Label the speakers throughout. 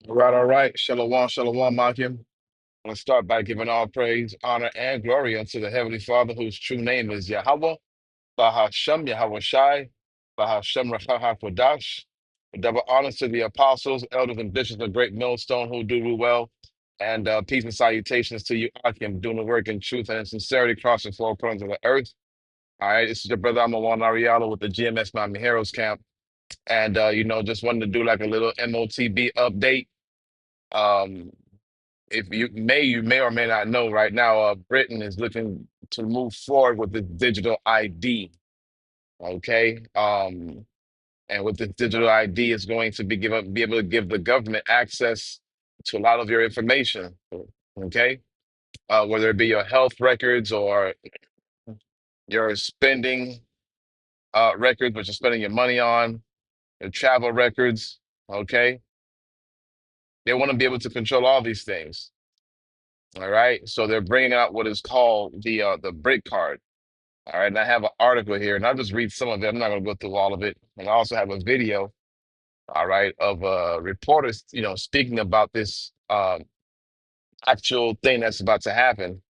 Speaker 1: All right. Shalom, shalom, Makim. I want to start by giving all praise, honor, and glory unto the Heavenly Father, whose true name is Yahweh, Bahashem, Yahweh Shai, Bahashem Rachaha Kodash. Double honors to the apostles, elders, and bishops of Great Millstone who do well. And peace and salutations to you, Akim, doing the work in truth and in sincerity across the four corners of the earth. All right, this is your brother Amawan Ariala with the GMS Miami Heroes Camp. And, just wanted to do like a little MOTB update. Um, if you may or may not know right now, Britain is looking to move forward with the digital ID. Okay. And with the digital ID, it's going to be able to give the government access to a lot of your information. Okay. Whether it be your health records or your spending records, what you're spending your money on, your travel records. Okay. They want to be able to control all these things. All right. So they're bringing out what is called the Brit card. All right, and I have an article here, and I'll just read some of it. I'm not going to go through all of it. And I also have a video, all right, of reporters, speaking about this actual thing that's about to happen,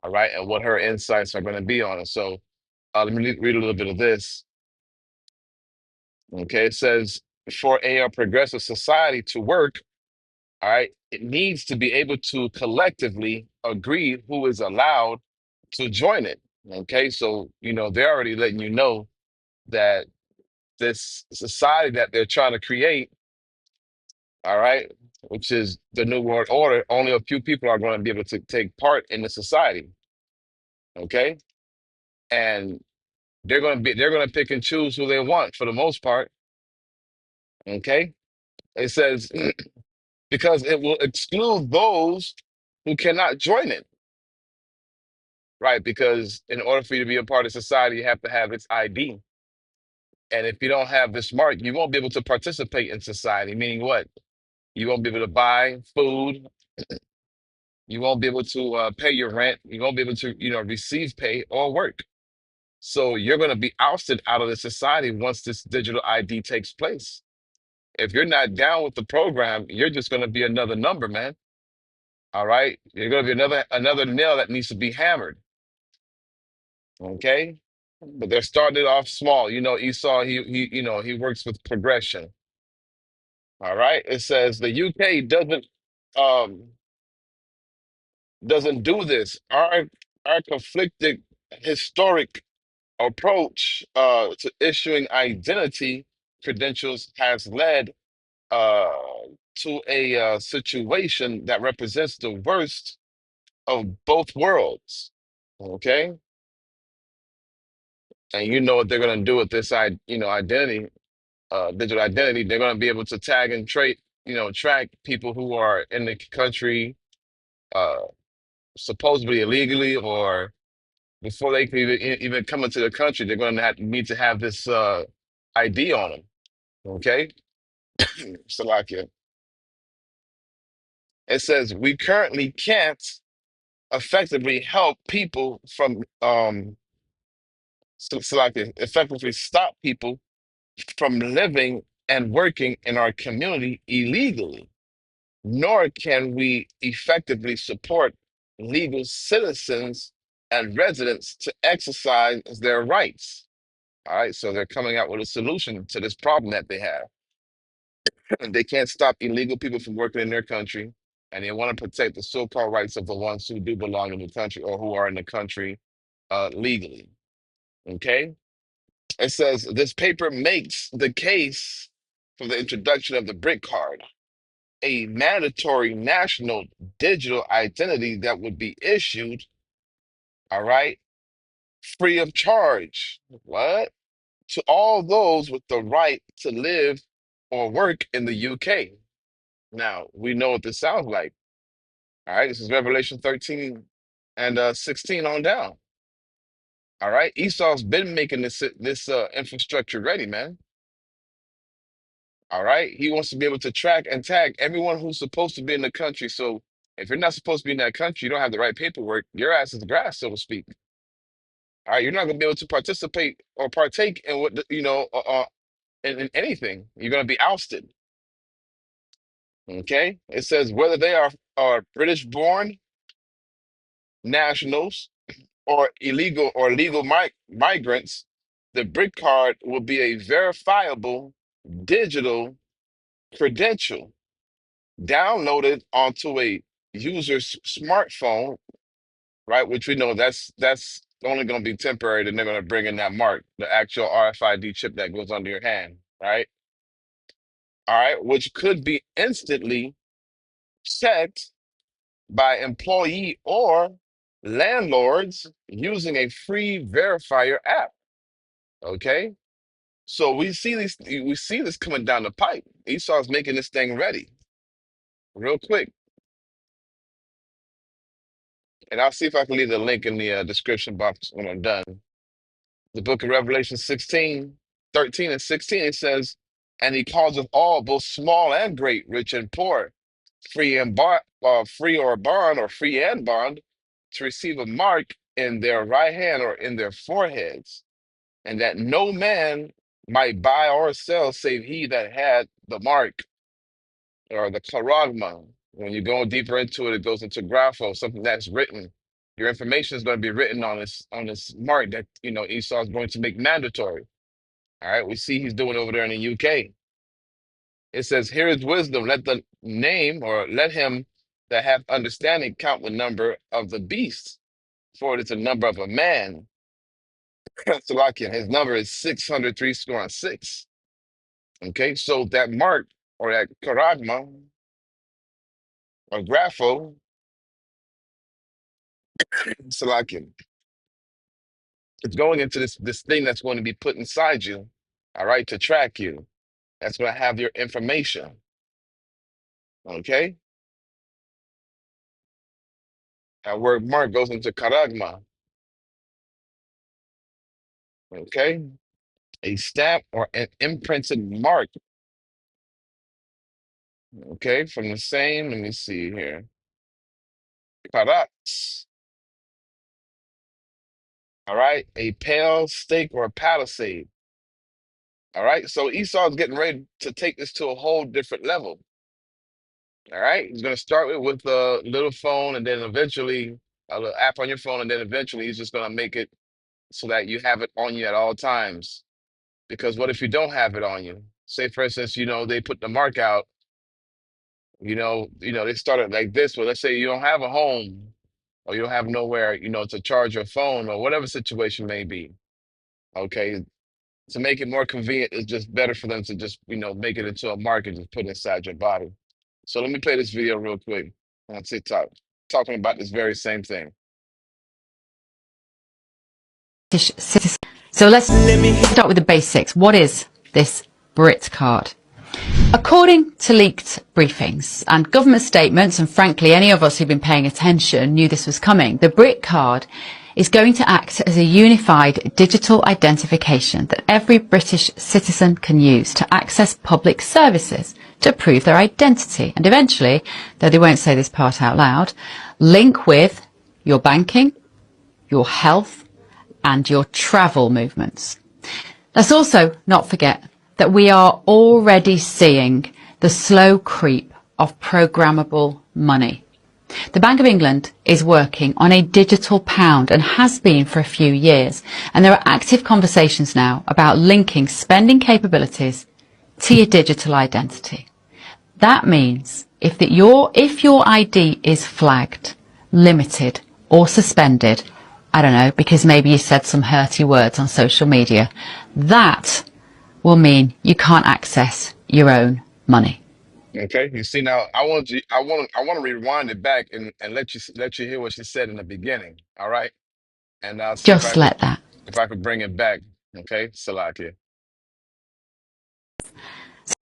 Speaker 1: all right, and what her insights are going to be on it. So let me read a little bit of this. Okay, it says, for a progressive society to work, all right, it needs to be able to collectively agree who is allowed to join it. Okay, so, they're already letting you know that this society that they're trying to create, all right, which is the New World Order, only a few people are going to be able to take part in the society. Okay. And they're going to pick and choose who they want for the most part. Okay. It says, because it will exclude those who cannot join it. Right. Because in order for you to be a part of society, you have to have its ID. And if you don't have this mark, you won't be able to participate in society, meaning what? You won't be able to buy food. You won't be able to pay your rent. You won't be able to, receive pay or work. So you're going to be ousted out of the society once this digital ID takes place. If you're not down with the program, you're just going to be another number, man. All right, you're going to be another nail that needs to be hammered. Okay, but they're starting it off small. Esau, he works with progression. All right, it says the UK um doesn't do this. Our conflicted historic approach to issuing identity credentials has led uh, to a situation that represents the worst of both worlds. Okay, and you know what they're going to do with this identity, digital identity. They're going to be able to tag and track people who are in the country uh, supposedly illegally, or before they can even come into the country, they're going to need to have this ID on them. Okay, Salakia. It says we currently can't effectively help people from Salakia, effectively stop people from living and working in our community illegally, nor can we effectively support legal citizens and residents to exercise their rights. All right, so they're coming out with a solution to this problem that they have. And they can't stop illegal people from working in their country, and they want to protect the so-called rights of the ones who do belong in the country or who are in the country legally. Okay? It says this paper makes the case for the introduction of the BRIC card, a mandatory national digital identity that would be issued, all right, free of charge. What? To all those with the right to live or work in the UK. Now, we know what this sounds like. All right, this is Revelation 13 and 16 on down. All right, Esau's been making this infrastructure ready, man. All right, he wants to be able to track and tag everyone who's supposed to be in the country. So if you're not supposed to be in that country, you don't have the right paperwork, your ass is grass, so to speak. All right, you're not gonna be able to participate or partake in in anything. You're gonna be ousted. Okay? It says whether they are British-born nationals or illegal or legal migrants, the Brit card will be a verifiable digital credential downloaded onto a user's smartphone, right? Which we know that's only going to be temporary. Then they're going to bring in that mark, the actual RFID chip that goes under your hand, right? All right, which could be instantly checked by employee or landlords using a free verifier app. Okay, so we see this coming down the pipe. Esau's making this thing ready real quick, and I'll see if I can leave the link in the description box when I'm done. The book of Revelation 16, 13 and 16, it says, and he causeth all, both small and great, rich and poor, free or bond, or free and bond, to receive a mark in their right hand or in their foreheads, and that no man might buy or sell save he that had the mark or the charagma. When you go deeper into it, it goes into grapho, something that's written. Your information is going to be written on this mark that Esau is going to make mandatory. All right, we see he's doing over there in the UK. It says, "Here is wisdom. Let the name, or let him that hath understanding count the number of the beast, for it is the number of a man." Salakia, his number is 603 score and six. Okay, so that mark or that charagma or grapho, Salakia, it's going into this thing that's going to be put inside you, all right, to track you. That's going to have your information. Okay, that word mark goes into charagma. Okay, a stamp or an imprinted mark. Okay, from the same, let me see here. Karaks. All right, a pale stake or a palisade. All right, so Esau's getting ready to take this to a whole different level. All right, he's going to start with a little phone, and then eventually a little app on your phone, and then eventually he's just going to make it so that you have it on you at all times. Because what if you don't have it on you? Say, for instance, they put the mark out. They started like this. Well, let's say you don't have a home, or you don't have nowhere, to charge your phone, or whatever situation may be. Okay, to make it more convenient, it's just better for them to just, make it into a mark and just put it inside your body. So let me play this video real quick on TikTok, talking about this very same thing.
Speaker 2: So let's start with the basics. What is this Brit card? According to leaked briefings and government statements, and frankly any of us who've been paying attention knew this was coming, the Brit card is going to act as a unified digital identification that every British citizen can use to access public services, to prove their identity, and eventually, though they won't say this part out loud, link with your banking, your health, and your travel movements. Let's also not forget that we are already seeing the slow creep of programmable money. The Bank of England is working on a digital pound and has been for a few years, and there are active conversations now about linking spending capabilities to your digital identity. That means if your ID is flagged, limited, or suspended, I don't know, because maybe you said some hurty words on social media, that will mean you can't access your own money.
Speaker 1: Okay, you see now, I want to rewind it back and let you hear what she said in the beginning. All right, and I'll see
Speaker 2: Just let that.
Speaker 1: if I could bring it back. Okay, Salakia.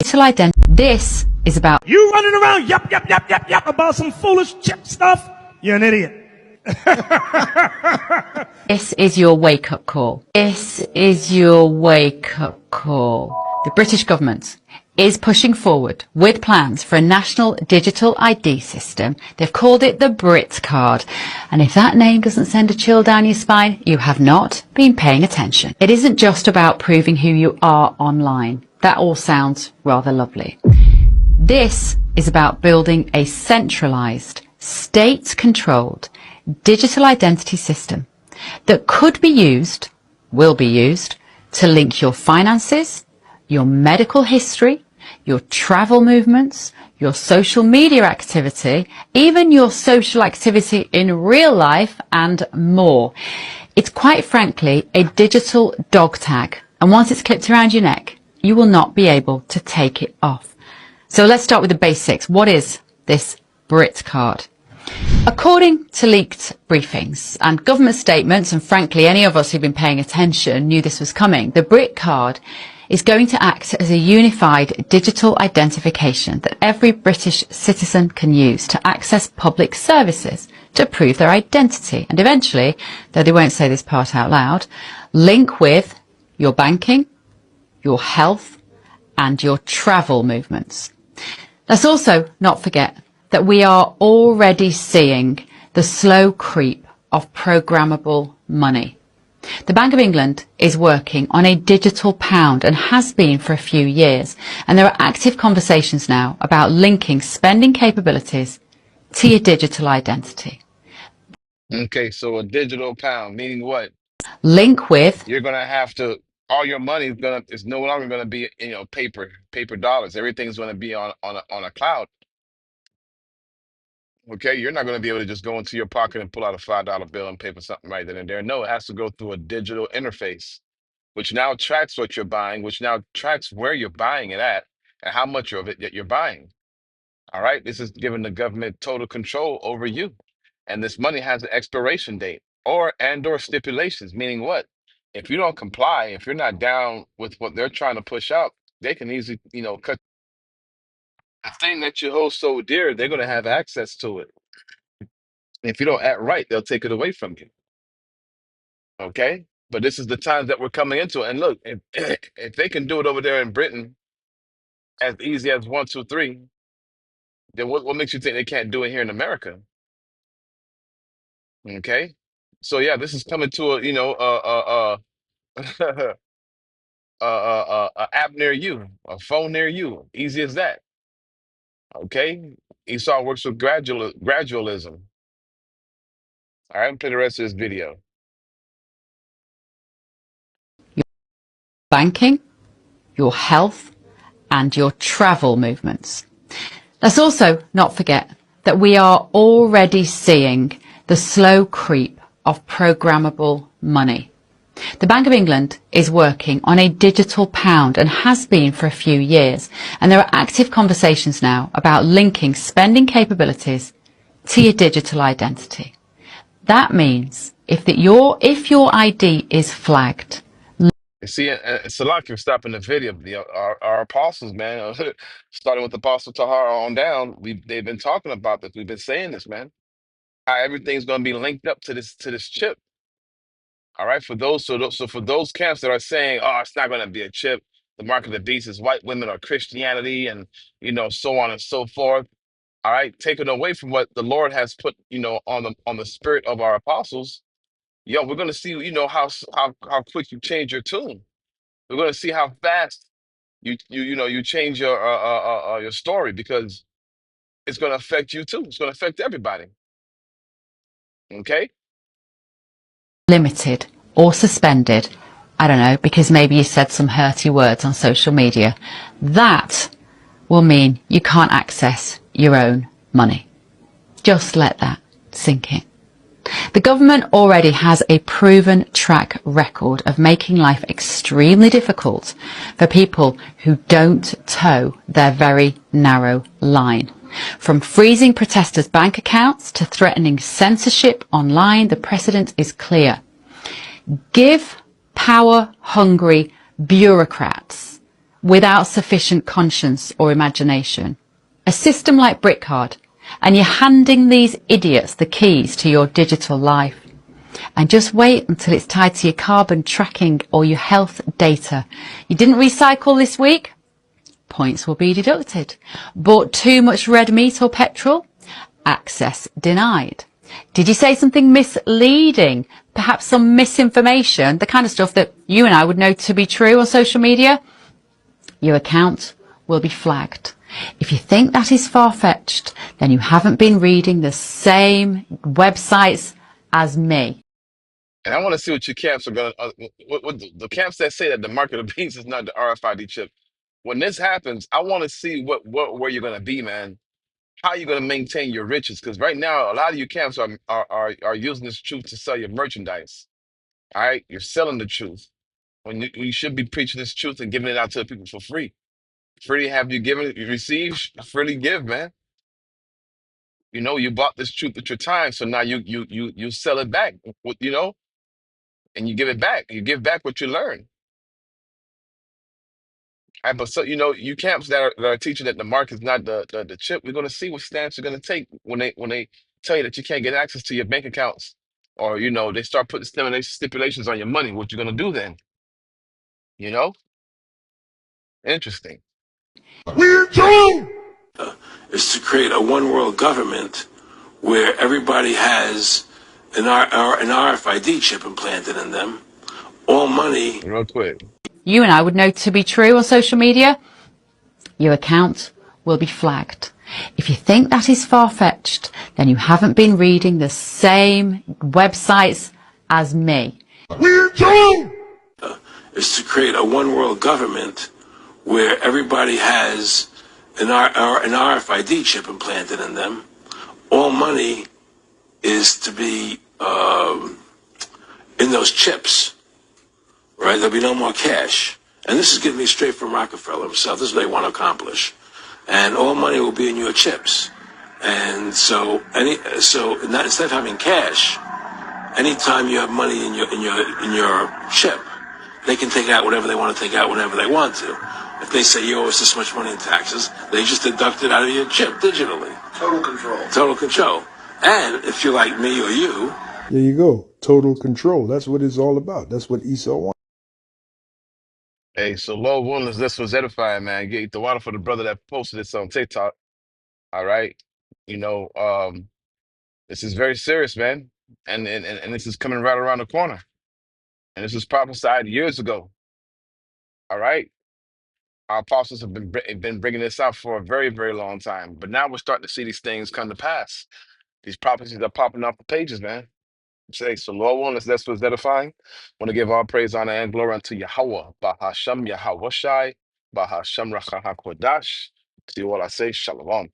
Speaker 2: Digital identity. This is about
Speaker 3: you running around yap about some foolish chip stuff. You're an idiot.
Speaker 2: This is your wake-up call. This is your wake-up call. The British government is pushing forward with plans for a national digital ID system. They've called it the Brit card. And if that name doesn't send a chill down your spine, you have not been paying attention. It isn't just about proving who you are online. That all sounds rather lovely. This is about building a centralised, state-controlled digital identity system that could be used, will be used, to link your finances, your medical history, your travel movements, your social media activity, even your social activity in real life and more. It's quite frankly a digital dog tag, and once it's clipped around your neck, you will not be able to take it off. So let's start with the basics. What is this Brit card? According to leaked briefings and government statements, and frankly any of us who've been paying attention knew this was coming, the Brit card is going to act as a unified digital identification that every British citizen can use to access public services to prove their identity and eventually, though they won't say this part out loud, link with your banking, your health and your travel movements. Let's also not forget that we are already seeing the slow creep of programmable money. The Bank of England is working on a digital pound and has been for a few years, and there are active conversations now about linking spending capabilities to your digital identity.
Speaker 1: Okay, so a digital pound, meaning what?
Speaker 2: Link with
Speaker 1: You're gonna have to, all your money is no longer gonna be, paper dollars. Everything's gonna be on a cloud. Okay, you're not gonna be able to just go into your pocket and pull out a $5 bill and pay for something right then and there. No, it has to go through a digital interface, which now tracks what you're buying, which now tracks where you're buying it at and how much of it that you're buying. All right, this is giving the government total control over you. And this money has an expiration date or stipulations, meaning what? If you don't comply, if you're not down with what they're trying to push out, they can easily, cut the thing that you hold so dear, they're going to have access to it. If you don't act right, they'll take it away from you. Okay? But this is the times that we're coming into. And look, if if they can do it over there in Britain as easy as one, two, three, then what makes you think they can't do it here in America? Okay? So yeah, this is coming to a app near you, a phone near you. Easy as that. Okay? Esau works with gradualism. All right, play the rest of this video.
Speaker 2: banking, your health and your travel movements. Let's also not forget that we are already seeing the slow creep of programmable money. The Bank of England is working on a digital pound and has been for a few years, and there are active conversations now about linking spending capabilities to your digital identity. That means if your ID is flagged,
Speaker 1: See, Salak, you're stopping the video. Our apostles, man, starting with Apostle Tahar on down, they've been talking about this. We've been saying this, man. How everything's going to be linked up to this chip. All right, so for those camps that are saying, "Oh, it's not going to be a chip," the mark of the beast is white women or Christianity, and so on and so forth. All right, taken away from what the Lord has put, on the spirit of our apostles. Yo, we're going to see, how quick you change your tune. We're going to see how fast you change your story, because it's going to affect you too. It's going to affect everybody. Okay.
Speaker 2: limited or suspended, I don't know, because maybe you said some hurty words on social media, that will mean you can't access your own money. Just let that sink in. The government already has a proven track record of making life extremely difficult for people who don't toe their very narrow line. From freezing protesters' bank accounts to threatening censorship online, the precedent is clear. Give power-hungry bureaucrats without sufficient conscience or imagination a system like Britcard, and you're handing these idiots the keys to your digital life. And just wait until it's tied to your carbon tracking or your health data. You didn't recycle this week? Points will be deducted. Bought too much red meat or petrol? Access denied. Did you say something misleading? Perhaps some misinformation? The kind of stuff that you and I would know to be true on social media? Your account will be flagged. If you think that is far-fetched, then you haven't been reading the same websites as me.
Speaker 1: And I want to see what your camps are going to, what the camps that say that the market of beans is not the RFID chip. When this happens, I want to see where you're going to be, man. How you going to maintain your riches? Because right now, a lot of you camps are using this truth to sell your merchandise. All right, you're selling the truth when you should be preaching this truth and giving it out to the people for free. Freely have you given, you receive, freely give, man. You know, you bought this truth with your time, so now you sell it back, you know, and you give it back. You give back what you learn. But so you know, you camps that are teaching that the mark is not the chip. We're going to see what stance you're going to take when they tell you that you can't get access to your bank accounts, or you know they start putting stipulations on your money. What you're going to do then? You know, interesting.
Speaker 3: We're through.
Speaker 4: Is to create a one world government where everybody has an RFID chip implanted in them. All money.
Speaker 1: Real quick.
Speaker 2: You and I would know to be true on social media. Your account will be flagged. If you think that is far-fetched, then you haven't been reading the same websites as me.
Speaker 3: We're through.
Speaker 4: Is to create a one world government where everybody has an RFID chip implanted in them. All money is to be in those chips, right? There'll be no more cash. And this is getting me straight from Rockefeller himself. This is what they want to accomplish. And all money will be in your chips. And so instead of having cash, anytime you have money in your chip, they can take out whatever they want to take out whenever they want to. If they say you owe us this much money in taxes, they just deduct it out of your chip digitally.
Speaker 5: Total control.
Speaker 4: Total control. And if you're like me or you,
Speaker 6: There you go. Total control. That's what it's all about. That's what Esau wants.
Speaker 1: Hey, so Lord willing, this was edifying, man. Get the water for the brother that posted this on TikTok. All right, you know, this is very serious, man, and this is coming right around the corner, and this was prophesied years ago. All right, our apostles have been bringing this out for a very, very long time, but now we're starting to see these things come to pass. These prophecies are popping off the pages, man. Say, so Lord willing, this was edifying. Want to give all praise, honor, and glory unto Yahweh, Bahasham Yahweh Shai, Bahasham Rachahakodash. See what I say, Shalom.